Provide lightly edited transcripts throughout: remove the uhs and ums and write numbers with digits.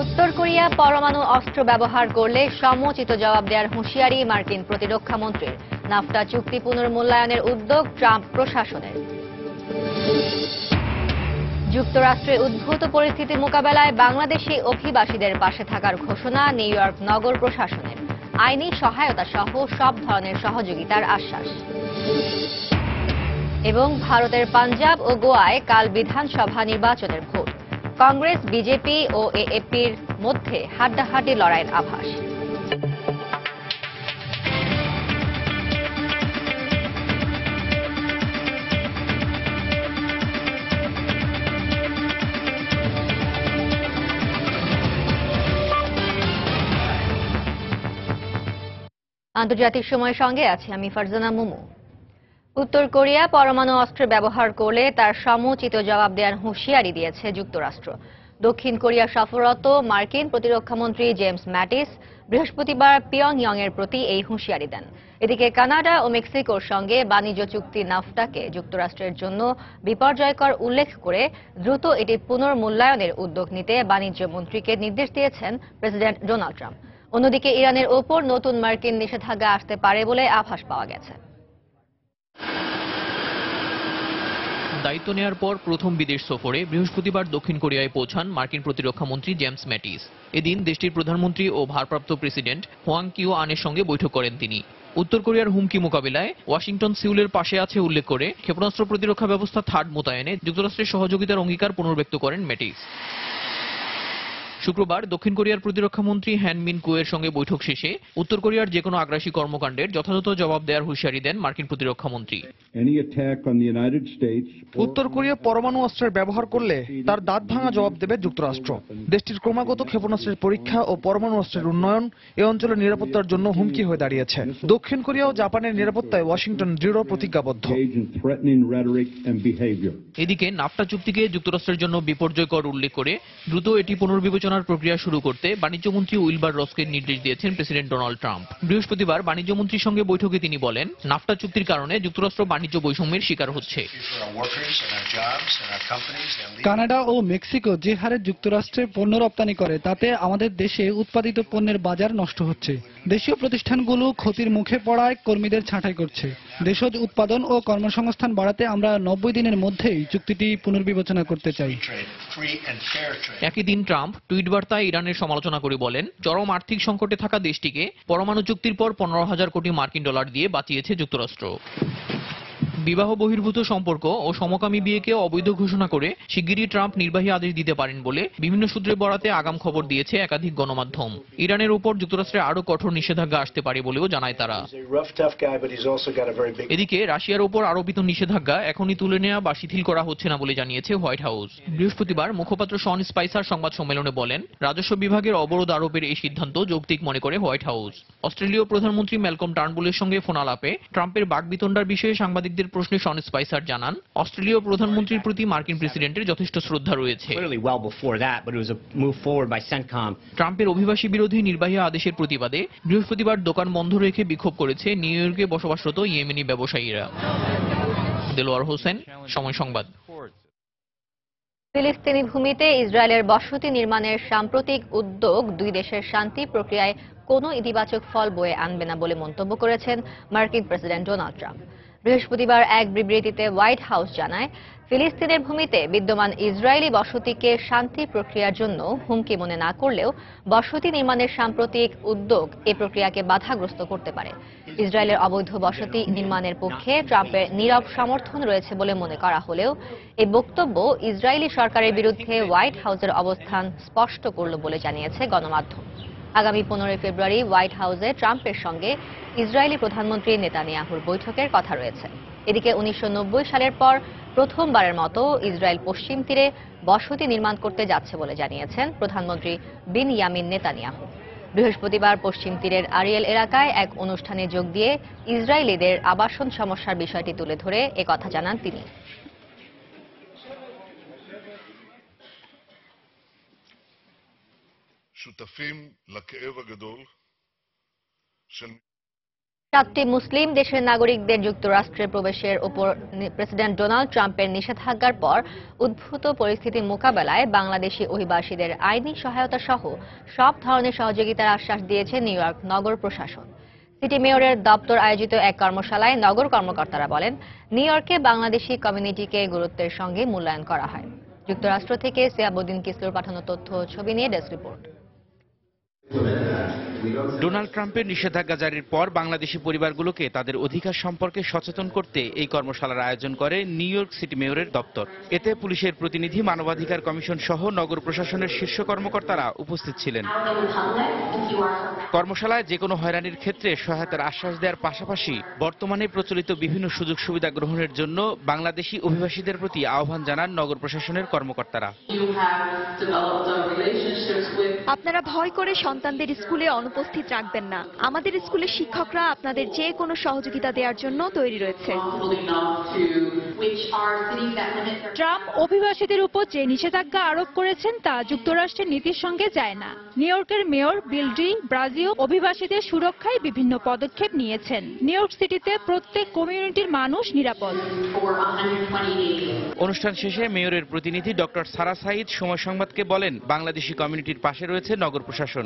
উত্তর কোরিয়া পরমাণু অস্ত্র ব্যবহার করলে সমুচিত জবাব দেওয়ার হুঁশিয়ারি মার্কিন প্রতিরক্ষা মন্ত্রীর। নাফটা চুক্তি পুনর্মূল্যায়নের উদ্যোগ ট্রাম্প প্রশাসনের। যুক্তরাষ্ট্রের উদ্ভূত পরিস্থিতি মোকাবেলায় বাংলাদেশি অভিবাসীদের পাশে থাকার ঘোষণা নিউ ইয়র্ক নগর প্রশাসনের। আইনি সহায়তা সহ সব ধরনের সহযোগিতার আশ্বাস। এবং ভারতের পাঞ্জাব ও গোয়ায় কাল বিধানসভা নির্বাচনের ভোট। কংগ্রেস, বিজেপি ও এএপির মধ্যে হাড্ডাহাড্ডি লড়াইয়ের আভাস। আন্তর্জাতিক সময়ের সঙ্গে আছি আমি ফারজানা মুমু। উত্তর কোরিয়া পরমাণু অস্ত্র ব্যবহার করলে তার সমুচিত জবাব দেওয়ার হুঁশিয়ারি দিয়েছে যুক্তরাষ্ট্র। দক্ষিণ কোরিয়া সফররত মার্কিন প্রতিরক্ষামন্ত্রী জেমস ম্যাটিস বৃহস্পতিবার পিয়ংইয়ং এর প্রতি এই হুঁশিয়ারি দেন। এদিকে কানাডা ও মেক্সিকোর সঙ্গে বাণিজ্য চুক্তি নাফটাকে যুক্তরাষ্ট্রের জন্য বিপর্যয়কর উল্লেখ করে দ্রুত এটি পুনর্মূল্যায়নের উদ্যোগ নিতে বাণিজ্য মন্ত্রীকে নির্দেশ দিয়েছেন প্রেসিডেন্ট ডোনাল্ড ট্রাম্প। অন্যদিকে ইরানের ওপর নতুন মার্কিন নিষেধাজ্ঞা আসতে পারে বলে আভাস পাওয়া গেছে। দায়িত্ব নেয়ার পর প্রথম বিদেশ সফরে বৃহস্পতিবার দক্ষিণ কোরিয়ায় পৌঁছান মার্কিন প্রতিরক্ষামন্ত্রী জেমস ম্যাটিস। এদিন দেশটির প্রধানমন্ত্রী ও ভারপ্রাপ্ত প্রেসিডেন্ট হোয়াং কিও আনের সঙ্গে বৈঠক করেন তিনি। উত্তর কোরিয়ার হুমকি মোকাবিলায় ওয়াশিংটন সিউলের পাশে আছে উল্লেখ করে ক্ষেপণাস্ত্র প্রতিরক্ষা ব্যবস্থা থার্ড মোতায়েনে যুক্তরাষ্ট্রের সহযোগিতার অঙ্গীকার পুনর্ব্যক্ত করেন ম্যাটিস। শুক্রবার দক্ষিণ কোরিয়ার প্রতিরক্ষামন্ত্রী হ্যান মিন কুয়ের সঙ্গে বৈঠক শেষে উত্তর কোরিয়ার যেকোনো আগ্রাসী কর্মকাণ্ডের যথাযথ জবাব দেওয়ার হুঁশিয়ারি দেন মার্কিন প্রতিরক্ষামন্ত্রী। উত্তর কোরিয়া পরমাণু অস্ত্রের ব্যবহার করলে তার দাঁত ভাঙা জবাব দেবে যুক্তরাষ্ট্র। দেশটির ক্রমাগত ক্ষেপণাস্ত্রের পরীক্ষা ও পরমাণু অস্ত্রের উন্নয়ন এ অঞ্চলের নিরাপত্তার জন্য হুমকি হয়ে দাঁড়িয়েছে। দক্ষিণ কোরিয়া ও জাপানের নিরাপত্তায় ওয়াশিংটন দৃঢ় প্রতিজ্ঞাবদ্ধ। এদিকে নাফটা চুক্তিকে যুক্তরাষ্ট্রের জন্য বিপর্যয়কর উল্লেখ করে দ্রুত এটি পুনর্বিবেচনার প্রক্রিয়া শুরু করতে বাণিজ্যমন্ত্রী উইলবার রসকে নির্দেশ দিয়েছেন প্রেসিডেন্ট ডোনাল্ড ট্রাম্প। বৃহস্পতিবার বাণিজ্যমন্ত্রীর সঙ্গে বৈঠকে তিনি বলেন, নাফটা চুক্তির কারণে যুক্তরাষ্ট্র বাণিজ্য বৈষম্যের শিকার হচ্ছে। কানাডা ও মেক্সিকো যে হারে যুক্তরাষ্ট্রে পণ্য রপ্তানি করে তাতে আমাদের দেশে উৎপাদিত পণ্যের বাজার নষ্ট হচ্ছে। দেশীয় প্রতিষ্ঠানগুলো ক্ষতির মুখে পড়ায় কর্মীদের ছাঁটাই করছে। দেশজ উৎপাদন ও কর্মসংস্থান বাড়াতে আমরা 90 দিনের মধ্যেই চুক্তিটি পুনর্বিবেচনা করতে চাই। একই দিন ট্রাম্প টুইট বার্তায় ইরানের সমালোচনা করে বলেন, চরম আর্থিক সংকটে থাকা দেশটিকে পরমাণু চুক্তির পর 15,000 কোটি মার্কিন ডলার দিয়ে বাঁচিয়েছে যুক্তরাষ্ট্র। বিবাহ বহির্ভূত সম্পর্ক ও সমকামী বিয়েকে অবৈধ ঘোষণা করে শিগগিরই ট্রাম্প নির্বাহী আদেশ দিতে পারেন বলে বিভিন্ন সূত্রে বরাতে আগাম খবর দিয়েছে একাধিক গণমাধ্যম। ইরানের উপর যুক্তরাষ্ট্রের আরও কঠোর নিষেধাজ্ঞা আসতে পারে বলেও জানায় তারা। এদিকে রাশিয়ার উপর আরোপিত নিষেধাজ্ঞা এখনই তুলে নেওয়া বা শিথিল করা হচ্ছে না বলে জানিয়েছে হোয়াইট হাউস। বৃহস্পতিবার মুখপাত্র শন স্পাইসার সংবাদ সম্মেলনে বলেন, রাজস্ব বিভাগের অবরোধ আরোপের এই সিদ্ধান্ত যৌক্তিক মনে করে হোয়াইট হাউস। অস্ট্রেলীয় প্রধানমন্ত্রী ম্যালকম টার্নবুলের সঙ্গে ফোন আলাপে ট্রাম্পের বাকবিতণ্ডার বিষয়ে সাংবাদিকদের প্রশ্নে শন স্পাইসার জানান, অস্ট্রেলীয় প্রধানমন্ত্রীর প্রতি মার্কিন প্রেসিডেন্টের যথেষ্ট শ্রদ্ধা রয়েছে। ট্রাম্পের অভিবাসী বিরোধী নির্বাহী আদেশের প্রতিবাদে বৃহস্পতিবার দোকান বন্ধ রেখে বিক্ষোভ করেছে নিউ ইয়র্কে বসবাসরত ইয়েমেনি ব্যবসায়ীরা। দেলোয়ার হোসেন, সময় সংবাদ। ফিলিস্তিনি ভূমিতে ইসরায়েলের বসতি নির্মাণের সাম্প্রতিক উদ্যোগ দুই দেশের শান্তি প্রক্রিয়ায় কোনো ইতিবাচক ফল বয়ে আনবে না বলে মন্তব্য করেছেন মার্কিন প্রেসিডেন্ট ডোনাল্ড ট্রাম্প। বৃহস্পতিবার এক বিবৃতিতে হোয়াইট হাউস জানায়, ফিলিস্তিনের ভূমিতে বিদ্যমান ইসরায়েলি বসতিকে শান্তি প্রক্রিয়ার জন্য হুমকি মনে না করলেও বসতি নির্মাণের সাম্প্রতিক উদ্যোগ এ প্রক্রিয়াকে বাধাগ্রস্ত করতে পারে। ইসরায়েলের অবৈধ বসতি নির্মাণের পক্ষে ট্রাম্পের নীরব সমর্থন রয়েছে বলে মনে করা হলেও এই বক্তব্য ইসরায়েলি সরকারের বিরুদ্ধে হোয়াইট হাউসের অবস্থান স্পষ্ট করল বলে জানিয়েছে গণমাধ্যম। আগামী 15 ফেব্রুয়ারি হোয়াইট হাউসে ট্রাম্পের সঙ্গে ইসরায়েলি প্রধানমন্ত্রী নেতানিয়াহুর বৈঠকের কথা রয়েছে। এদিকে 1990 সালের পর প্রথমবারের মতো ইসরায়েল পশ্চিম তীরে বসতি নির্মাণ করতে যাচ্ছে বলে জানিয়েছেন প্রধানমন্ত্রী বিনয়ামিন নেতানিয়াহু। বৃহস্পতিবার পশ্চিম তীরের আরিয়েল এলাকায় এক অনুষ্ঠানে যোগ দিয়ে ইসরায়েলিদের আবাসন সমস্যার বিষয়টি তুলে ধরে একথা জানান তিনি। שותפים לכאב הגדול של 7টি মুসলিম দেশের নাগরিকদের যুক্তরাষ্ট্রে প্রবেশের উপর প্রেসিডেন্ট ডোনাল্ড ট্রাম্পের নিষেধাজ্ঞার পর উদ্ভূত পরিস্থিতি মোকাবেলায় বাংলাদেশি অভিবাসীদের আইনি সহায়তা সহ সব ধরনের সহযোগিতার আশ্বাস দিয়েছে নিউ ইয়র্ক নগর প্রশাসন। সিটি মেয়রের দপ্তর আয়োজিত এক কর্মশালায় নগর কর্মকর্তারা বলেন, নিউ ইয়র্কে বাংলাদেশি কমিউনিটিকে গুরুত্বের সঙ্গে মূল্যায়ন করা হয়। যুক্তরাষ্ট্র থেকে সিয়াবুদ্দিন কিসলুর পাঠানো তথ্য ও ছবি নিয়ে ডেস্ক রিপোর্ট। ডোনাল্ড ট্রাম্পের নিষেধাজ্ঞা জারির পর বাংলাদেশি পরিবারগুলোকে তাদের অধিকার সম্পর্কে সচেতন করতে এই কর্মশালার আয়োজন করে নিউ ইয়র্ক সিটি মেয়রের দপ্তর। এতে পুলিশের প্রতিনিধি, মানবাধিকার কমিশন সহ নগর প্রশাসনের শীর্ষ কর্মকর্তারা উপস্থিত ছিলেন। কর্মশালায় যে কোনো হয়রানির ক্ষেত্রে সহায়তার আশ্বাস দেওয়ার পাশাপাশি বর্তমানে প্রচলিত বিভিন্ন সুযোগ সুবিধা গ্রহণের জন্য বাংলাদেশি অভিবাসীদের প্রতি আহ্বান জানান নগর প্রশাসনের কর্মকর্তারা। আপনারা ভয় করে সন্তানদের স্কুলে অনুপস্থিত রাখবেন না। আমাদের স্কুলের শিক্ষকরা আপনাদের যে কোনো সহযোগিতা দেওয়ার জন্য তৈরি রয়েছে। ট্রাম্প অভিবাসীদের উপর যে নিষেধাজ্ঞা আরোপ করেছেন তা যুক্তরাষ্ট্রের নীতির সঙ্গে যায় না। নিউ ইয়র্কের মেয়র বিল ডি ব্লাসিও অভিবাসীদের সুরক্ষায় বিভিন্ন পদক্ষেপ নিয়েছেন। নিউ ইয়র্ক সিটিতে প্রত্যেক কমিউনিটির মানুষ নিরাপদ। অনুষ্ঠান শেষে মেয়রের প্রতিনিধি ডক্টর সারা সাইদ সময় সংবাদকে বলেন, বাংলাদেশি কমিউনিটির পাশে রয়েছে নগর প্রশাসন।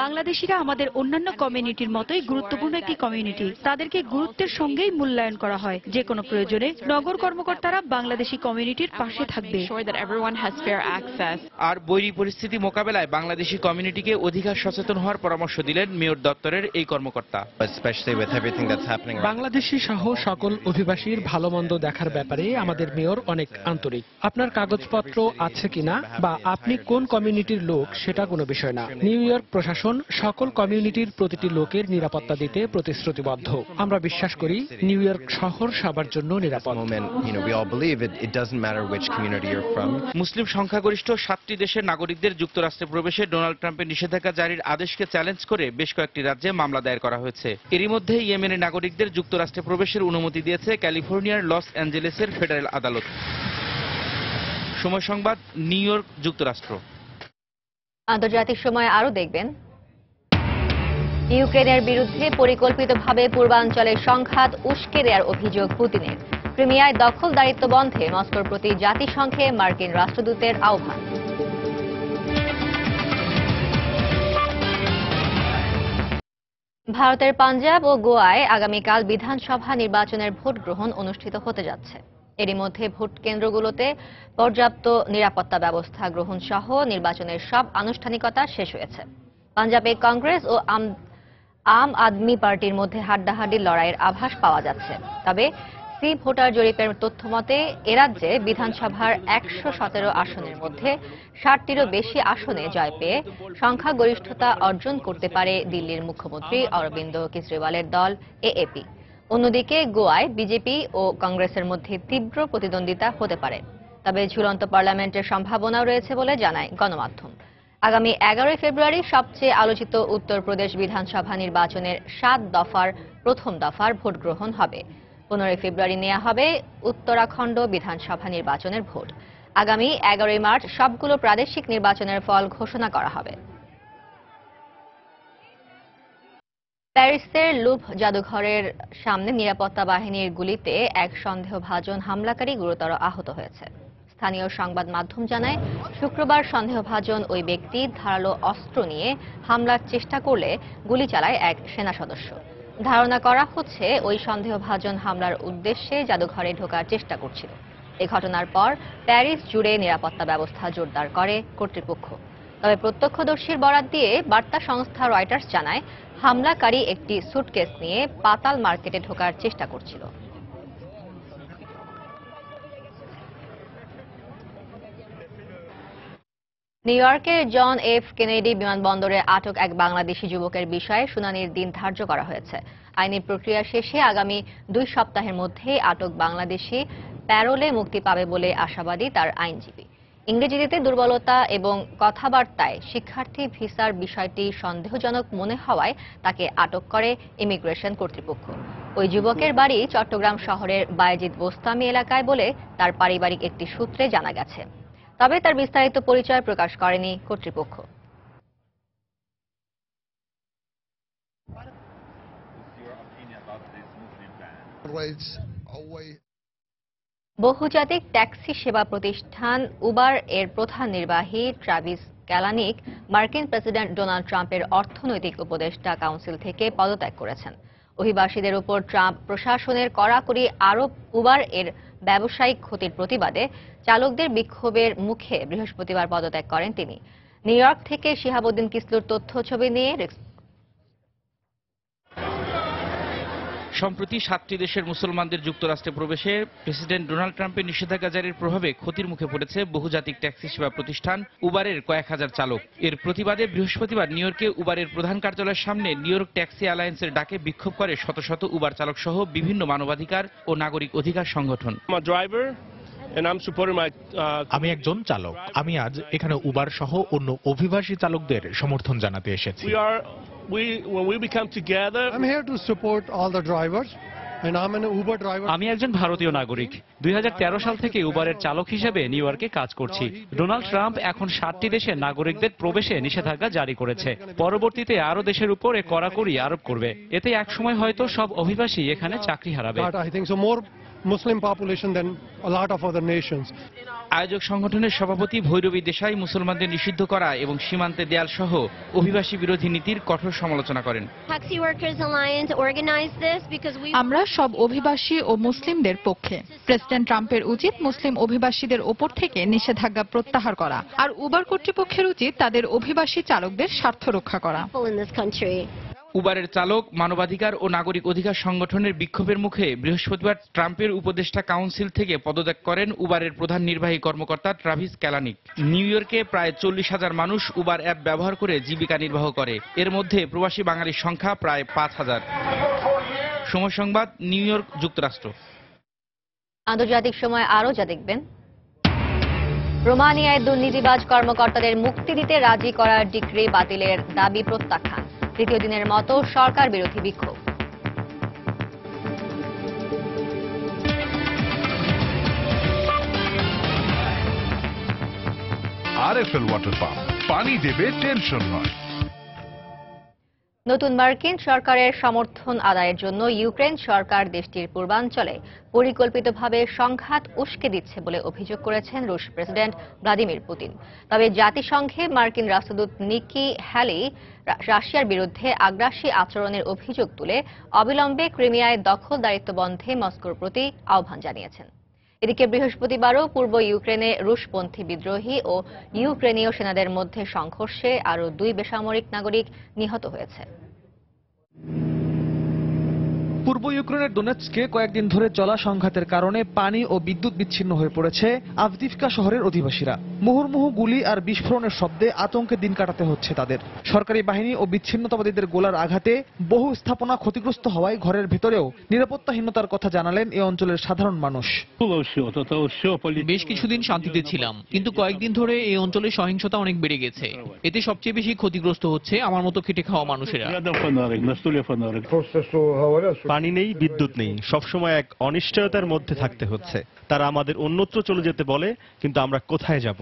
বাংলাদেশিরা আমাদের অন্যান্য কমিউনিটির মতোই গুরুত্বপূর্ণ একটি কমিউনিটি। তাদেরকে গুরুত্বের সঙ্গেই মূল্যায়ন করা হয়। যে কোনো প্রয়োজনে নগর কর্মকর্তারা বাংলাদেশি কমিউনিটির পাশে থাকবে। আর বৈরী পরিস্থিতি মোকাবেলায় বাংলাদেশি কমিউনিটিকে অধিকার সচেতন হওয়ার পরামর্শ দিলেন মেয়র দপ্তরের এই কর্মকর্তা। বাংলাদেশি সহ সকল অভিবাসীর ভালো মন্দ দেখার ব্যাপারে আমাদের মেয়র অনেক আন্তরিক। আপনার কাগজপত্র আছে কিনা বা আপনি কোন কমিউনিটির লোক সেটা কোনো বিষয় না। নিউ ইয়র্ক প্রশাসন সকল কমিউনিটির প্রতিটি লোকের নিরাপত্তা দিতে প্রতিশ্রুতিবদ্ধ। আমরা বিশ্বাস করি নিউ ইয়র্ক শহর সবার জন্য নিরাপদ। মুসলিম সংখ্যাগরিষ্ঠ 7টি দেশের নাগরিকদের যুক্তরাষ্ট্রে প্রবেশে ডোনাল্ড ট্রাম্পের নিষেধাজ্ঞা জারির আদেশকে চ্যালেঞ্জ করে বেশ কয়েকটি রাজ্যে মামলা দায়ের করা হয়েছে। এরই মধ্যে ইয়েমেনের নাগরিকদের যুক্তরাষ্ট্রে প্রবেশের অনুমতি দিয়েছে ক্যালিফোর্নিয়ার লস অ্যাঞ্জেলেসের ফেডারেল আদালত। সময় সংবাদ, নিউ ইয়র্ক, যুক্তরাষ্ট্র। আন্তর্জাতিক সময় আরো দেখবেন, ইউক্রেনের বিরুদ্ধে পরিকল্পিতভাবে পূর্বাঞ্চলের সংঘাত উস্কে দেওয়ার অভিযোগ পুতিনের। ক্রিমিয়ায় দখলদারিত্ব বন্ধে মস্কোর প্রতি জাতিসংঘে মার্কিন রাষ্ট্রদূতের আহ্বান। ভারতের পাঞ্জাব ও গোয়ায় আগামীকাল বিধানসভা নির্বাচনের ভোট গ্রহণ অনুষ্ঠিত হতে যাচ্ছে। এরই মধ্যে ভোট কেন্দ্রগুলোতে পর্যাপ্ত নিরাপত্তা ব্যবস্থা গ্রহণ সহ নির্বাচনের সব আনুষ্ঠানিকতা শেষ হয়েছে। পাঞ্জাবে কংগ্রেস ও আম আদমি পার্টির মধ্যে হাড্ডাহাড্ডি লড়াইয়ের আভাস পাওয়া যাচ্ছে। তবে সি ভোটার জরিপের তথ্য মতে এ রাজ্যে বিধানসভার 117 আসনের মধ্যে 60টিরও বেশি আসনে জয় পেয়ে সংখ্যাগরিষ্ঠতা অর্জন করতে পারে দিল্লির মুখ্যমন্ত্রী অরবিন্দ কেজরিওয়ালের দল এএপি। অন্যদিকে গোয়ায় বিজেপি ও কংগ্রেসের মধ্যে তীব্র প্রতিদ্বন্দ্বিতা হতে পারে। তবে ঝুলন্ত পার্লামেন্টের সম্ভাবনাও রয়েছে বলে জানায় গণমাধ্যম। আগামী 11 ফেব্রুয়ারি সবচেয়ে আলোচিত উত্তরপ্রদেশ বিধানসভা নির্বাচনের 7 দফার প্রথম দফার ভোট গ্রহণ হবে। 15 ফেব্রুয়ারি নেওয়া হবে উত্তরাখণ্ড বিধানসভা নির্বাচনের ভোট। আগামী 11 মার্চ সবগুলো প্রাদেশিক নির্বাচনের ফল ঘোষণা করা হবে। প্যারিসের লুভ জাদুঘরের সামনে নিরাপত্তা বাহিনীর গুলিতে এক সন্দেহভাজন হামলাকারী গুরুতর আহত হয়েছে। স্থানীয় সংবাদ মাধ্যম জানায়, শুক্রবার সন্দেহভাজন ওই ব্যক্তি ধারালো অস্ত্র নিয়ে হামলার চেষ্টা করলে গুলি চালায় এক সেনা সদস্য। ধারণা করা হচ্ছে ওই সন্দেহভাজন হামলার উদ্দেশ্যে জাদুঘরে ঢোকার চেষ্টা করছিল। এ ঘটনার পর প্যারিস জুড়ে নিরাপত্তা ব্যবস্থা জোরদার করে কর্তৃপক্ষ। তবে প্রত্যক্ষদর্শীর বরাত দিয়ে বার্তা সংস্থা রয়টার্স জানায়, হামলাকারী একটি সুটকেস নিয়ে পাতাল মার্কেটে ঢোকার চেষ্টা করছিল। নিউ ইয়র্কের জন এফ কেনেডি বিমানবন্দরে আটক এক বাংলাদেশি যুবকের বিষয়ে শুনানির দিন ধার্য করা হয়েছে। আইনি প্রক্রিয়া শেষে আগামী 2 সপ্তাহের মধ্যে আটক বাংলাদেশি প্যারোলে মুক্তি পাবে বলে আশাবাদী তার আইনজীবী। ইংরেজিতে দুর্বলতা এবং কথাবার্তায় শিক্ষার্থী ভিসার বিষয়টি সন্দেহজনক মনে হওয়ায় তাকে আটক করে ইমিগ্রেশন কর্তৃপক্ষ। ওই যুবকের বাড়ি চট্টগ্রাম শহরের বায়েজিদ বোস্তামি এলাকায় বলে তার পারিবারিক একটি সূত্রে জানা গেছে। তবে তার বিস্তারিত পরিচয় প্রকাশ করেনি কর্তৃপক্ষ। বহুজাতিক ট্যাক্সি সেবা প্রতিষ্ঠান উবার এর প্রধান নির্বাহী ট্রাভিস ক্যালানিক মার্কিন প্রেসিডেন্ট ডোনাল্ড ট্রাম্পের অর্থনৈতিক উপদেষ্টা কাউন্সিল থেকে পদত্যাগ করেছেন। অভিবাসীদের উপর ট্রাম্প প্রশাসনের কড়াকড়ি আরোপ উবার এর ব্যবসায়িক ক্ষতির প্রতিবাদে চালকদের বিক্ষোভের মুখে বৃহস্পতিবার পদত্যাগ করেন তিনি। নিউ ইয়র্ক থেকে শিহাবুদ্দিন কিসলুর তথ্য ছবি নিয়ে সম্প্রতি 7টি দেশের মুসলমানদের যুক্তরাষ্ট্রে প্রবেশে প্রেসিডেন্ট ডোনাল্ড ট্রাম্পের নিষেধাজ্ঞা জারির প্রভাবে ক্ষতির মুখে পড়েছে বহুজাতিক ট্যাক্সি সেবা প্রতিষ্ঠান উবারের কয়েক হাজার চালক। এর প্রতিবাদে বৃহস্পতিবার নিউ ইয়র্কে উবারের প্রধান কার্যালয়ের সামনে নিউ ইয়র্ক ট্যাক্সি অ্যালায়েন্সের ডাকে বিক্ষোভ করে শত শত উবার চালক সহ বিভিন্ন মানবাধিকার ও নাগরিক অধিকার সংগঠন। আমি একজন চালক। আমি আজ এখানে উবার সহ অন্য অভিবাসী চালকদের সমর্থন জানাতে এসেছি। আমি একজন ভারতীয় নাগরিক। 2013 সাল থেকে উবারের চালক হিসেবে নিউ ইয়র্কে কাজ করছি। ডোনাল্ড ট্রাম্প এখন 7টি দেশের নাগরিকদের প্রবেশে নিষেধাজ্ঞা জারি করেছে। পরবর্তীতে আরো দেশের উপর কড়াকড়ি আরোপ করবে। এতে একসময় হয়তো সব অভিবাসী এখানে চাকরি হারাবে। Muslim population than a lot of other nations. আয়োজক সংগঠনের সভাপতি ভৈরবী দেশাই মুসলমানদের নিষিদ্ধ করা এবং সীমান্তে দেয়াল সহ অভিবাসী বিরোধী নীতির কঠোর সমালোচনা করেন। আমরা সব অভিবাসী ও মুসলিমদের পক্ষে। প্রেসিডেন্ট ট্রাম্পের উচিত মুসলিম অভিবাসীদের ওপর থেকে নিষেধাজ্ঞা প্রত্যাহার করা, আর উবার কর্তৃপক্ষের উচিত তাদের অভিবাসী চালকদের স্বার্থ রক্ষা করা। উবারের চালক, মানবাধিকার ও নাগরিক অধিকার সংগঠনের বিক্ষোভের মুখে বৃহস্পতিবার ট্রাম্পের উপদেষ্টা কাউন্সিল থেকে পদত্যাগ করেন উবারের প্রধান নির্বাহী কর্মকর্তা ট্রাভিস ক্যালানিক। নিউ ইয়র্কে প্রায় 40,000 মানুষ উবার অ্যাপ ব্যবহার করে জীবিকা নির্বাহ করে। এর মধ্যে প্রবাসী বাঙালির সংখ্যা প্রায় 5,000। সময় সংবাদ, নিউ ইয়র্ক, যুক্তরাষ্ট্র। আন্তর্জাতিক সময় আরো যা দেখবেন। রোমানিয়ায় দুর্নীতিবাজ কর্মকর্তাদের মুক্তি দিতে রাজি করার ডিক্রি বাতিলের দাবি প্রত্যাখ্যান। তৃতীয় দিনের মতো সরকার বিরোধী বিক্ষোভ। আরএফএল ওয়াটার পাম্প, পানি দেবে টেনশন নয়। নতুন মার্কিন সরকারের সমর্থন আদায়ের জন্য ইউক্রেন সরকার দেশটির পূর্বাঞ্চলে পরিকল্পিতভাবে সংঘাত উস্কে দিচ্ছে বলে অভিযোগ করেছেন রুশ প্রেসিডেন্ট ভ্লাদিমির পুতিন। তবে জাতিসংঘে মার্কিন রাষ্ট্রদূত নিকি হ্যালি রাশিয়ার বিরুদ্ধে আগ্রাসী আচরণের অভিযোগ তুলে অবিলম্বে ক্রিমিয়ায় দখলদারিত্ব বন্ধে মস্কোর প্রতি আহ্বান জানিয়েছেন। এদিকে বৃহস্পতিবারও পূর্ব ইউক্রেনে রুশপন্থী বিদ্রোহী ও ইউক্রেনীয় সেনাদের মধ্যে সংঘর্ষে আরও 2 বেসামরিক নাগরিক নিহত হয়েছে। পূর্ব ইউক্রেনের ডোনেৎস্কে কয়েকদিন ধরে চলা সংঘাতের কারণে পানি ও বিদ্যুৎ বিচ্ছিন্ন হয়ে পড়েছে আভদিভকা শহরের অধিবাসীরা। মুহুর্মুহু গুলি আর বিস্ফোরণের শব্দে আতঙ্কে দিন কাটাতে হচ্ছে তাদের। সরকারি বাহিনী ও বিচ্ছিন্নতাবাদীদের গোলার আঘাতে বহু স্থাপনা ক্ষতিগ্রস্ত হওয়ায় ঘরের ভেতরেও নিরাপত্তাহীনতার কথা জানালেন এ অঞ্চলের সাধারণ মানুষ। বেশ কিছুদিন শান্তিতে ছিলাম, কিন্তু কয়েকদিন ধরে এই অঞ্চলে সহিংসতা অনেক বেড়ে গেছে। এতে সবচেয়ে বেশি ক্ষতিগ্রস্ত হচ্ছে আমার মতো খেটে খাওয়া মানুষেরা। পানি নেই, বিদ্যুৎ নেই, সবসময় এক অনিশ্চয়তার মধ্যে থাকতে হচ্ছে। তারা আমাদের অন্যত্র চলে যেতে বলে, কিন্তু আমরা কোথায় যাব?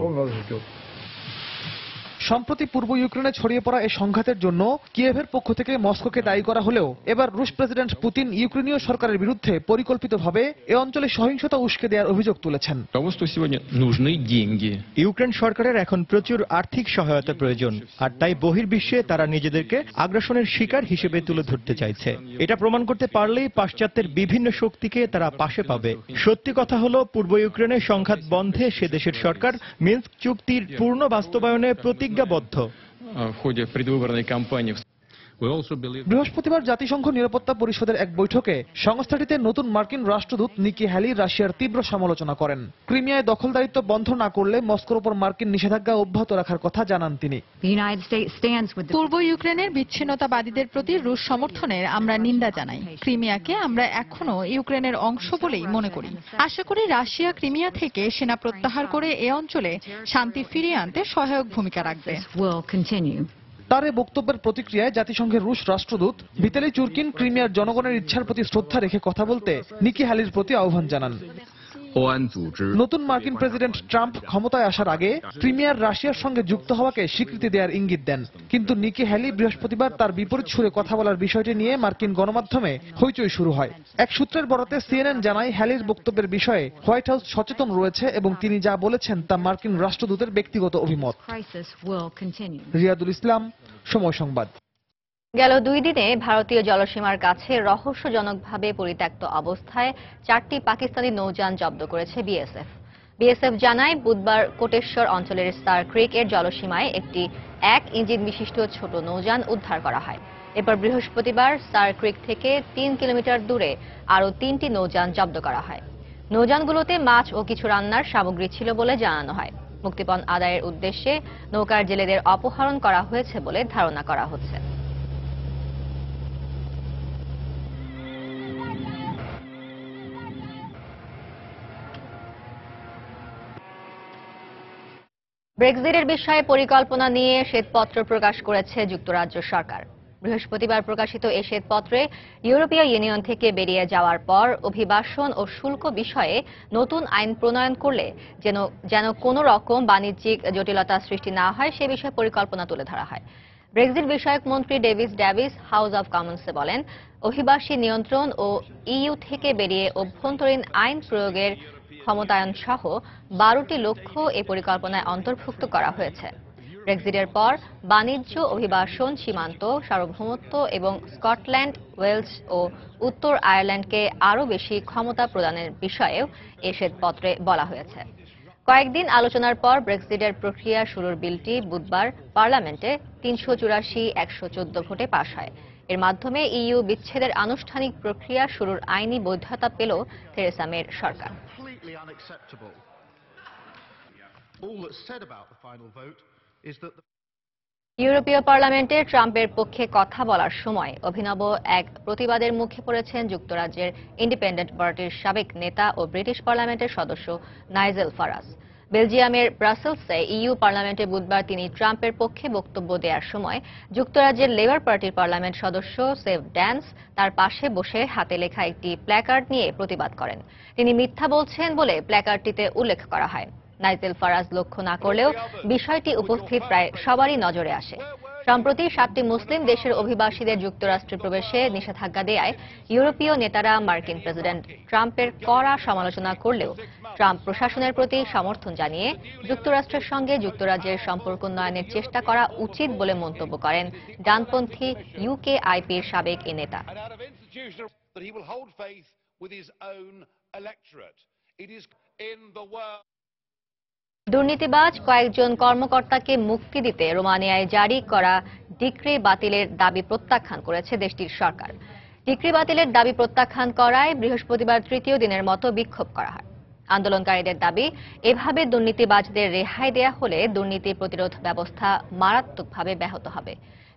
সম্প্রতি পূর্ব ইউক্রেনে ছড়িয়ে পড়া এই সংঘাতের জন্য কিয়েভের পক্ষ থেকে মস্কোকে দায়ী করা হলেও এবার রুশ প্রেসিডেন্ট পুতিন ইউক্রেনীয় সরকারের বিরুদ্ধে পরিকল্পিতভাবে এ অঞ্চলে সহিংসতা উস্কে দেওয়ার অভিযোগ তুলেছেন। ইউক্রেন সরকারের এখন প্রচুর আর্থিক সহায়তা প্রয়োজন, আর তাই বহির্বিশ্বে তারা নিজেদেরকে আগ্রাসনের শিকার হিসেবে তুলে ধরতে চাইছে। এটা প্রমাণ করতে পারলেই পাশ্চাত্যের বিভিন্ন শক্তিকে তারা পাশে পাবে। সত্যি কথা হলো, পূর্ব ইউক্রেনে সংঘাত বন্ধে সে দেশের সরকার মিনস্ক চুক্তির পূর্ণ বাস্তবায়নে প্রতিজ্ঞাবদ্ধ। বৃহস্পতিবার জাতিসংঘ নিরাপত্তা পরিষদের এক বৈঠকে সংস্থাটিতে নতুন মার্কিন রাষ্ট্রদূত নিকি হ্যালি রাশিয়ার তীব্র সমালোচনা করেন। ক্রিমিয়ায় দখলদারিত্ব বন্ধ না করলে মস্কোর উপর মার্কিন নিষেধাজ্ঞা অব্যাহত রাখার কথা জানান তিনি। পূর্ব ইউক্রেনের বিচ্ছিন্নতাবাদীদের প্রতি রুশ সমর্থনের আমরা নিন্দা জানাই। ক্রিমিয়াকে আমরা এখনো ইউক্রেনের অংশ বলেই মনে করি। আশা করি রাশিয়া ক্রিমিয়া থেকে সেনা প্রত্যাহার করে এ অঞ্চলে শান্তি ফিরিয়ে আনতে সহায়ক ভূমিকা রাখবে। তার এই বক্তব্যের প্রতিক্রিয়ায় জাতিসংঘের রুশ রাষ্ট্রদূত ভিতালি চুরকিন ক্রিমিয়ার জনগণের ইচ্ছার প্রতি শ্রদ্ধা রেখে কথা বলতে নিকি হ্যালির প্রতি আহ্বান জানান। নতুন মার্কিন প্রেসিডেন্ট ট্রাম্প ক্ষমতায় আসার আগে ক্রিমিয়ার রাশিয়ার সঙ্গে যুক্ত হওয়াকে স্বীকৃতি দেওয়ার ইঙ্গিত দেন, কিন্তু নিকি হ্যালি বৃহস্পতিবার তার বিপরীত সুরে কথা বলার বিষয়টি নিয়ে মার্কিন গণমাধ্যমে হইচই শুরু হয়। এক সূত্রের বরাতে সিএনএন জানায় হ্যালির বক্তব্যের বিষয়ে হোয়াইট হাউস সচেতন রয়েছে এবং তিনি যা বলেছেন তা মার্কিন রাষ্ট্রদূতের ব্যক্তিগত অভিমত। রিয়াদুল ইসলাম, সময় সংবাদ। গেল 2 দিনে ভারতীয় জলসীমার কাছে রহস্যজনকভাবে পরিত্যক্ত অবস্থায় 4টি পাকিস্তানি নৌযান জব্দ করেছে বিএসএফ জানায় বুধবার কোটেশ্বর অঞ্চলের স্টার ক্রিক এর জলসীমায় একটি 1 ইঞ্জিন বিশিষ্ট ছোট নৌযান উদ্ধার করা হয়। এরপর বৃহস্পতিবার স্টার ক্রিক থেকে 3 কিলোমিটার দূরে আরও 3টি নৌযান জব্দ করা হয়। নৌযানগুলোতে মাছ ও কিছু রান্নার সামগ্রী ছিল বলে জানানো হয়। মুক্তিপণ আদায়ের উদ্দেশ্যে নৌকার জেলেদের অপহরণ করা হয়েছে বলে ধারণা করা হচ্ছে। ব্রেক্সিটের বিষয়ে পরিকল্পনা নিয়ে শ্বেতপত্র প্রকাশ করেছে যুক্তরাজ্য সরকার। বৃহস্পতিবার প্রকাশিত এই শ্বেতপত্রে ইউরোপীয় ইউনিয়ন থেকে বেরিয়ে যাওয়ার পর অভিবাসন ও শুল্ক বিষয়ে নতুন আইন প্রণয়ন করলে যেন কোনো রকম বাণিজ্যিক জটিলতা সৃষ্টি না হয় সে বিষয়ে পরিকল্পনা তুলে ধরা হয়। ব্রেক্সিট বিষয়ক মন্ত্রী ডেভিস ড্যাভিস হাউস অব কমন্সে বলেন, অভিবাসী নিয়ন্ত্রণ ও ইইউ থেকে বেরিয়ে অভ্যন্তরীণ আইন প্রয়োগের ক্ষমতায়ন সহ 12টি লক্ষ্য এই পরিকল্পনায় অন্তর্ভুক্ত করা হয়েছে। ব্রেক্সিটের পর বাণিজ্য, অভিবাসন, সীমান্ত, সার্বভৌমত্ব এবং স্কটল্যান্ড, ওয়েলস ও উত্তর আয়ারল্যান্ডকে আরও বেশি ক্ষমতা প্রদানের বিষয়েও এই শ্বেতপত্রে বলা হয়েছে। কয়েকদিন আলোচনার পর ব্রেক্সিটের প্রক্রিয়া শুরুর বিলটি বুধবার পার্লামেন্টে 384-114 ভোটে পাস হয়। এর মাধ্যমে ইইউ বিচ্ছেদের আনুষ্ঠানিক প্রক্রিয়া শুরুর আইনি বৈধতা পেল থেরেসা মের সরকার। ইউরোপীয় পার্লামেন্টে ট্রাম্পের পক্ষে কথা বলার সময় অভিনব এক প্রতিবাদের মুখে পড়েছেন যুক্তরাজ্যের ইন্ডিপেন্ডেন্ট পার্টির সাবেক নেতা ও ব্রিটিশ পার্লামেন্টের সদস্য নাইজেল ফারাজ। বেলজিয়ামের ব্রাসেলসে ইইউ পার্লামেন্টে বুধবার তিনি ট্রাম্পের পক্ষে বক্তব্য দেওয়ার সময় যুক্তরাজ্যের লেবার পার্টির পার্লামেন্ট সদস্য সেভ ড্যান্স তার পাশে বসে হাতে লেখা একটি প্ল্যাকার্ড নিয়ে প্রতিবাদ করেন। তিনি মিথ্যা বলছেন বলে প্ল্যাকার্ডটিতে উল্লেখ করা হয়। নাইজেল ফারাজ লক্ষ্য না করলেও বিষয়টি উপস্থিত প্রায় সবারই নজরে আসে। সম্প্রতি 7টি মুসলিম দেশের অভিবাসীদের যুক্তরাষ্ট্রে প্রবেশে নিষেধাজ্ঞা দেয়ায় ইউরোপীয় নেতারা মার্কিন প্রেসিডেন্ট ট্রাম্পের কড়া সমালোচনা করলেও ট্রাম্প প্রশাসনের প্রতি সমর্থন জানিয়ে যুক্তরাষ্ট্রের সঙ্গে যুক্তরাজ্যের সম্পর্ক উন্নয়নের চেষ্টা করা উচিত বলে মন্তব্য করেন ডানপন্থী ইউকেআইপির সাবেক এই নেতা। দুর্নীতিবাজ কয়েকজন কর্মকর্তাকে মুক্তি দিতে রোমানিয়ায় জারি করা ডিক্রি বাতিলের দাবি প্রত্যাখ্যান করেছে দেশটির সরকার। ডিক্রি বাতিলের দাবি প্রত্যাখ্যান করায় বৃহস্পতিবার 3য় দিনের মতো বিক্ষোভ করা হয়। আন্দোলনকারীদের দাবি, এভাবে দুর্নীতিবাজদের রেহাই দেয়া হলে দুর্নীতি প্রতিরোধ ব্যবস্থা মারাত্মকভাবে ব্যাহত হবে।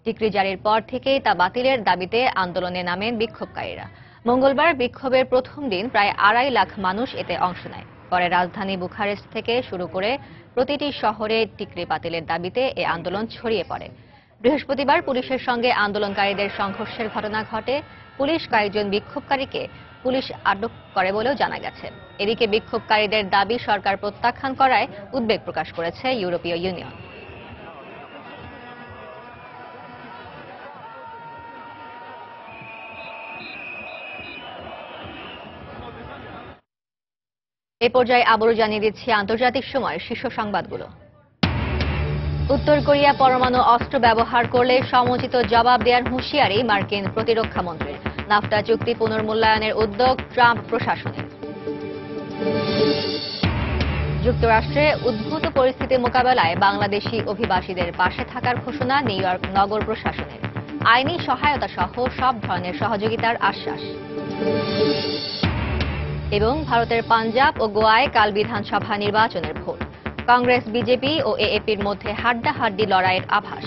ডিক্রি জারির পর থেকেই তা বাতিলের দাবিতে আন্দোলনে নামেন বিক্ষোভকারীরা। মঙ্গলবার বিক্ষোভের প্রথম দিন প্রায় 2.5 লাখ মানুষ এতে অংশ নেয়। পরে রাজধানী বুখারেস্ট থেকে শুরু করে প্রতিটি শহরে ডিক্রি বাতিলের দাবিতে এ আন্দোলন ছড়িয়ে পড়ে। বৃহস্পতিবার পুলিশের সঙ্গে আন্দোলনকারীদের সংঘর্ষের ঘটনা ঘটে। পুলিশ কয়েকজন বিক্ষোভকারীকে আটক করে বলেও জানা গেছে। এদিকে বিক্ষোভকারীদের দাবি সরকার প্রত্যাখ্যান করায় উদ্বেগ প্রকাশ করেছে ইউরোপীয় ইউনিয়ন। এই পর্যায়ে আবারও জানিয়ে দিচ্ছি আন্তর্জাতিক সময়ের শীর্ষ সংবাদগুলো। উত্তর কোরিয়া পরমাণু অস্ত্র ব্যবহার করলে সমুচিত জবাব দেওয়ার হুঁশিয়ারি মার্কিন প্রতিরক্ষা মন্ত্রীর। নাফটা চুক্তি পুনর্মূল্যায়নের উদ্যোগ ট্রাম্প প্রশাসনের। যুক্তরাষ্ট্রে উদ্ভূত পরিস্থিতি মোকাবেলায় বাংলাদেশি অভিবাসীদের পাশে থাকার ঘোষণা নিউ ইয়র্ক নগর প্রশাসনের। আইনি সহায়তা সহ সব ধরনের সহযোগিতার আশ্বাস। এবং ভারতের পাঞ্জাব ও গোয়ায় কাল বিধানসভা নির্বাচনের ভোট। কংগ্রেস, বিজেপি ও এএপির মধ্যে হাড্ডাহাড্ডি লড়াইয়ের আভাস।